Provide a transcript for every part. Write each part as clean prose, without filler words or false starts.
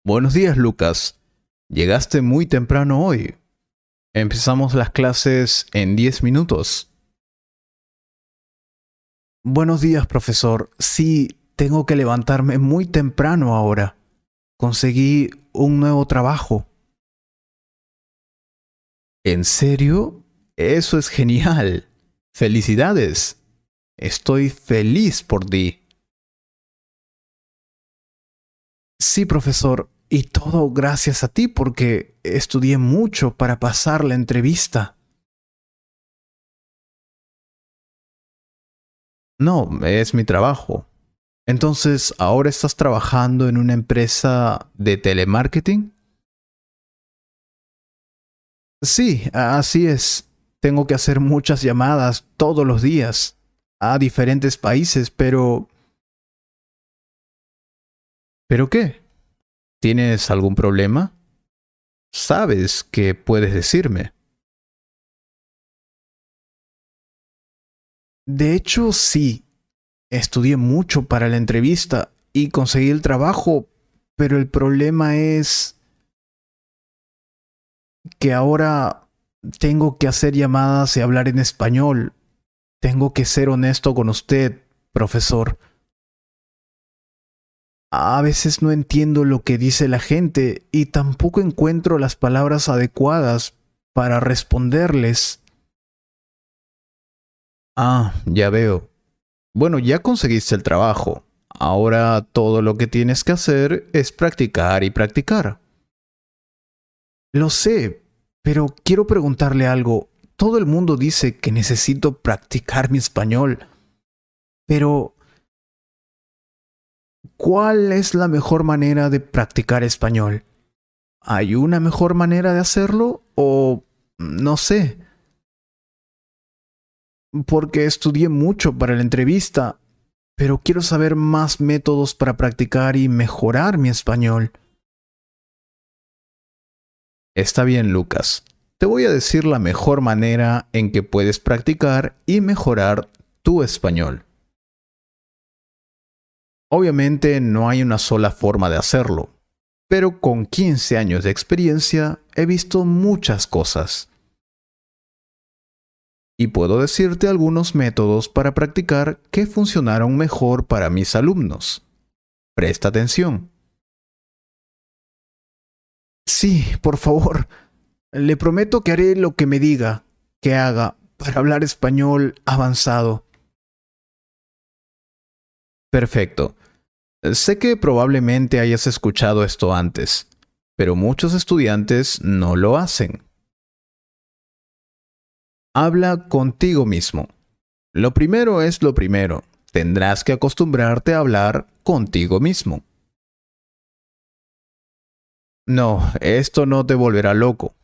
Buenos días, Lucas. Llegaste muy temprano hoy. Empezamos las clases en 10 minutos. Buenos días, profesor. Sí, tengo que levantarme muy temprano ahora. Conseguí un nuevo trabajo. ¿En serio? Eso es genial. Felicidades. Estoy feliz por ti. Sí, profesor. Y todo gracias a ti porque estudié mucho para pasar la entrevista. No, es mi trabajo. Entonces, ¿ahora estás trabajando en una empresa de telemarketing? Sí, así es. Tengo que hacer muchas llamadas todos los días a diferentes países, pero... ¿Pero qué? ¿Tienes algún problema? Sabes que puedes decirme. De hecho, sí. Estudié mucho para la entrevista y conseguí el trabajo, pero el problema es que ahora tengo que hacer llamadas y hablar en español. Tengo que ser honesto con usted, profesor. A veces no entiendo lo que dice la gente y tampoco encuentro las palabras adecuadas para responderles. Ah, ya veo. Bueno, ya conseguiste el trabajo. Ahora todo lo que tienes que hacer es practicar y practicar. Lo sé, pero quiero preguntarle algo. Todo el mundo dice que necesito practicar mi español, pero ¿cuál es la mejor manera de practicar español? ¿Hay una mejor manera de hacerlo? O no sé, porque estudié mucho para la entrevista, pero quiero saber más métodos para practicar y mejorar mi español. Está bien, Lucas. Te voy a decir la mejor manera en que puedes practicar y mejorar tu español. Obviamente no hay una sola forma de hacerlo, pero con 15 años de experiencia he visto muchas cosas. Y puedo decirte algunos métodos para practicar que funcionaron mejor para mis alumnos. Presta atención. Sí, por favor. Le prometo que haré lo que me diga que haga para hablar español avanzado. Perfecto. Sé que probablemente hayas escuchado esto antes, pero muchos estudiantes no lo hacen. Habla contigo mismo. Lo primero es lo primero. Tendrás que acostumbrarte a hablar contigo mismo. No, esto no te volverá loco.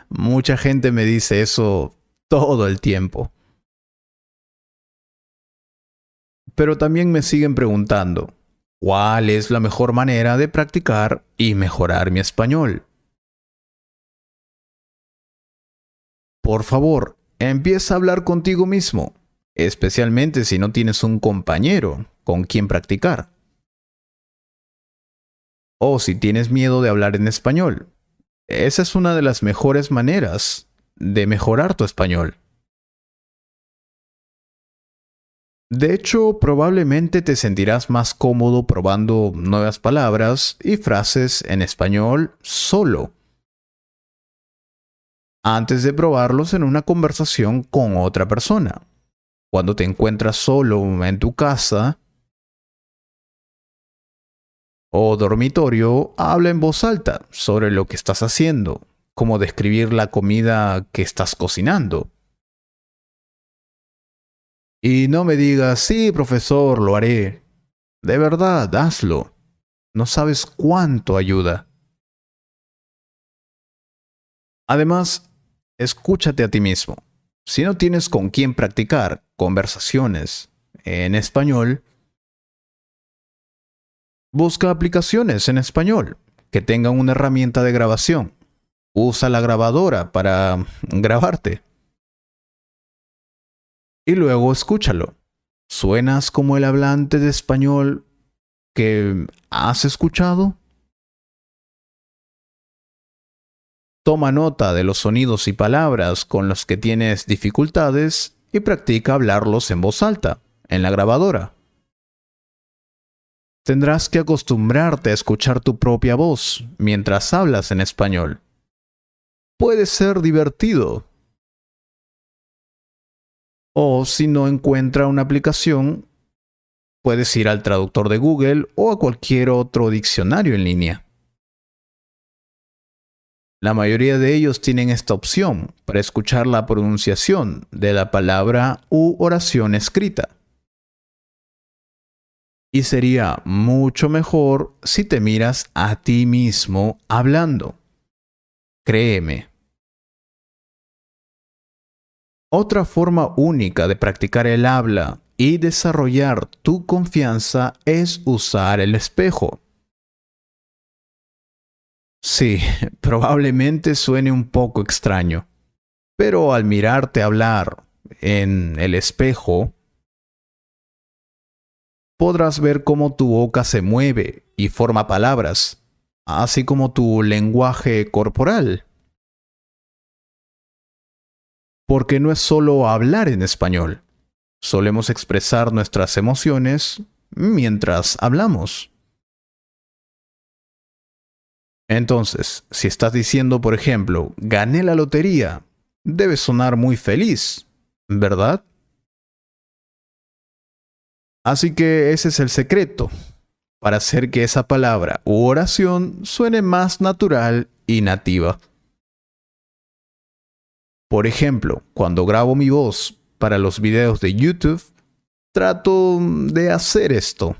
Mucha gente me dice eso todo el tiempo. Pero también me siguen preguntando, ¿cuál es la mejor manera de practicar y mejorar mi español? Por favor, empieza a hablar contigo mismo, especialmente si no tienes un compañero con quien practicar. O si tienes miedo de hablar en español. Esa es una de las mejores maneras de mejorar tu español. De hecho, probablemente te sentirás más cómodo probando nuevas palabras y frases en español solo, antes de probarlos en una conversación con otra persona. Cuando te encuentras solo en tu casa o dormitorio, habla en voz alta sobre lo que estás haciendo, como describir la comida que estás cocinando. Y no me digas, sí, profesor, lo haré. De verdad, hazlo. No sabes cuánto ayuda. Además, escúchate a ti mismo. Si no tienes con quién practicar conversaciones en español, busca aplicaciones en español que tengan una herramienta de grabación. Usa la grabadora para grabarte y luego escúchalo. ¿Suenas como el hablante de español que has escuchado? Toma nota de los sonidos y palabras con los que tienes dificultades y practica hablarlos en voz alta, en la grabadora. Tendrás que acostumbrarte a escuchar tu propia voz mientras hablas en español. Puede ser divertido. O si no encuentra una aplicación, puedes ir al traductor de Google o a cualquier otro diccionario en línea. La mayoría de ellos tienen esta opción para escuchar la pronunciación de la palabra u oración escrita. Y sería mucho mejor si te miras a ti mismo hablando. Créeme. Otra forma única de practicar el habla y desarrollar tu confianza es usar el espejo. Sí, probablemente suene un poco extraño, pero al mirarte hablar en el espejo, podrás ver cómo tu boca se mueve y forma palabras, así como tu lenguaje corporal. Porque no es solo hablar en español, solemos expresar nuestras emociones mientras hablamos. Entonces, si estás diciendo, por ejemplo, gané la lotería, debes sonar muy feliz, ¿verdad? Así que ese es el secreto, para hacer que esa palabra u oración suene más natural y nativa. Por ejemplo, cuando grabo mi voz para los videos de YouTube, trato de hacer esto.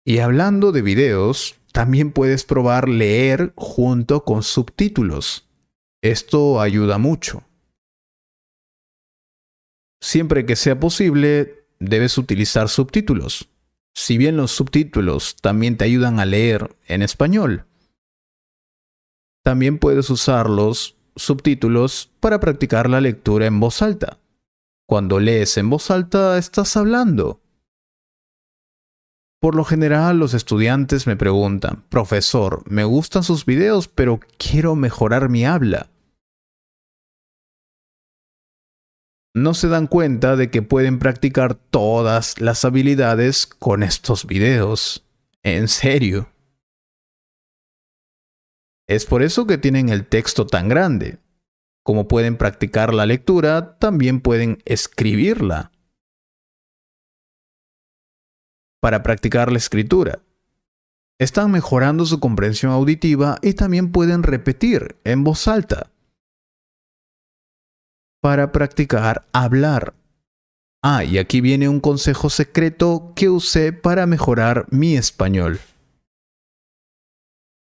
Y hablando de videos, también puedes probar leer junto con subtítulos. Esto ayuda mucho. Siempre que sea posible, debes utilizar subtítulos. Si bien los subtítulos también te ayudan a leer en español, también puedes usar los subtítulos para practicar la lectura en voz alta. Cuando lees en voz alta, estás hablando. Por lo general, los estudiantes me preguntan, profesor, me gustan sus videos, pero quiero mejorar mi habla. No se dan cuenta de que pueden practicar todas las habilidades con estos videos. En serio. Es por eso que tienen el texto tan grande. Como pueden practicar la lectura, también pueden escribirla. Para practicar la escritura, están mejorando su comprensión auditiva y también pueden repetir en voz alta. Para practicar hablar. Y aquí viene un consejo secreto que usé para mejorar mi español.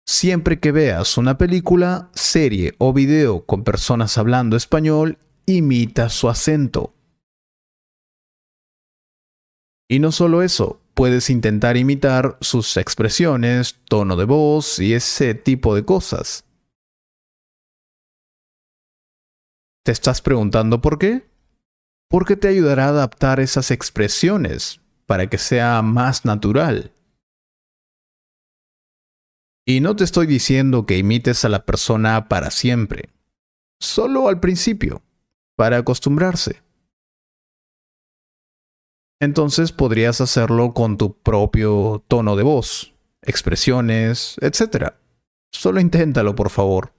Siempre que veas una película, serie o video con personas hablando español, imita su acento. Y no solo eso, puedes intentar imitar sus expresiones, tono de voz y ese tipo de cosas. ¿Te estás preguntando por qué? Porque te ayudará a adaptar esas expresiones para que sea más natural. Y no te estoy diciendo que imites a la persona para siempre, solo al principio, para acostumbrarse. Entonces podrías hacerlo con tu propio tono de voz, expresiones, etc. Solo inténtalo, por favor.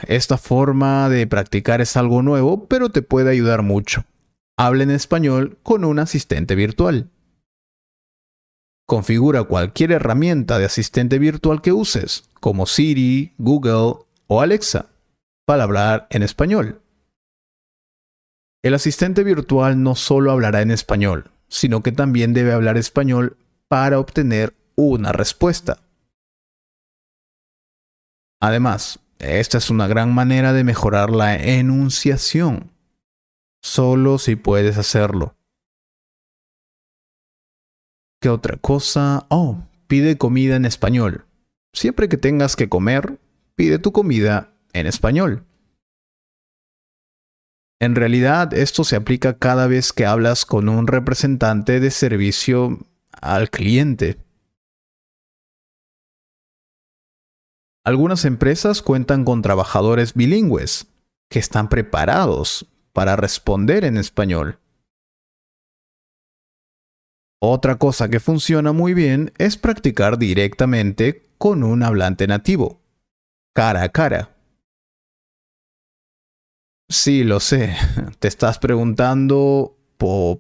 Esta forma de practicar es algo nuevo, pero te puede ayudar mucho. Habla en español con un asistente virtual. Configura cualquier herramienta de asistente virtual que uses, como Siri, Google o Alexa, para hablar en español. El asistente virtual no solo hablará en español, sino que también debe hablar español para obtener una respuesta. Además, esta es una gran manera de mejorar la enunciación, solo si puedes hacerlo. ¿Qué otra cosa? Pide comida en español. Siempre que tengas que comer, pide tu comida en español. En realidad, esto se aplica cada vez que hablas con un representante de servicio al cliente. Algunas empresas cuentan con trabajadores bilingües que están preparados para responder en español. Otra cosa que funciona muy bien es practicar directamente con un hablante nativo, cara a cara. Sí, lo sé, te estás preguntando,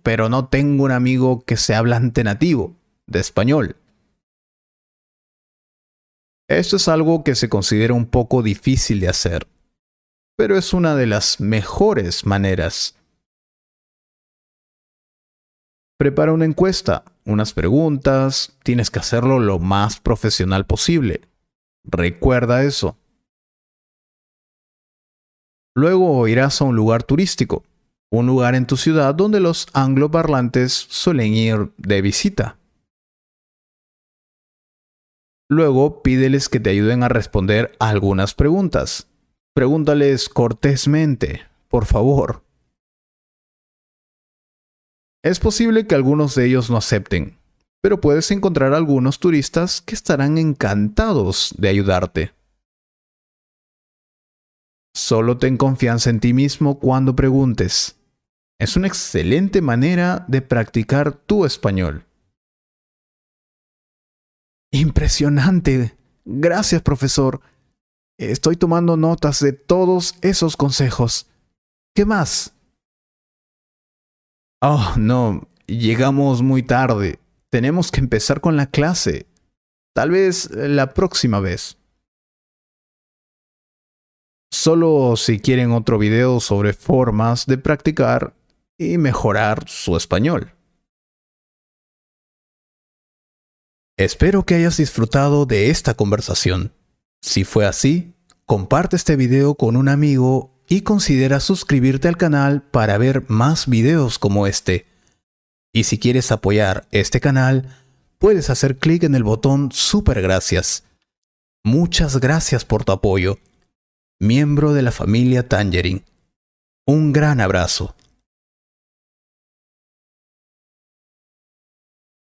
pero no tengo un amigo que sea hablante nativo de español. Esto es algo que se considera un poco difícil de hacer, pero es una de las mejores maneras. Prepara una encuesta, unas preguntas, tienes que hacerlo lo más profesional posible. Recuerda eso. Luego irás a un lugar turístico, un lugar en tu ciudad donde los angloparlantes suelen ir de visita. Luego pídeles que te ayuden a responder algunas preguntas. Pregúntales cortésmente, por favor. Es posible que algunos de ellos no acepten, pero puedes encontrar algunos turistas que estarán encantados de ayudarte. Solo ten confianza en ti mismo cuando preguntes. Es una excelente manera de practicar tu español. Impresionante. Gracias, profesor. Estoy tomando notas de todos esos consejos. ¿Qué más? Oh, no. Llegamos muy tarde. Tenemos que empezar con la clase. Tal vez la próxima vez. Solo si quieren otro video sobre formas de practicar y mejorar su español. Espero que hayas disfrutado de esta conversación. Si fue así, comparte este video con un amigo y considera suscribirte al canal para ver más videos como este. Y si quieres apoyar este canal, puedes hacer clic en el botón Super Gracias. Muchas gracias por tu apoyo. Miembro de la familia Tangerine. Un gran abrazo.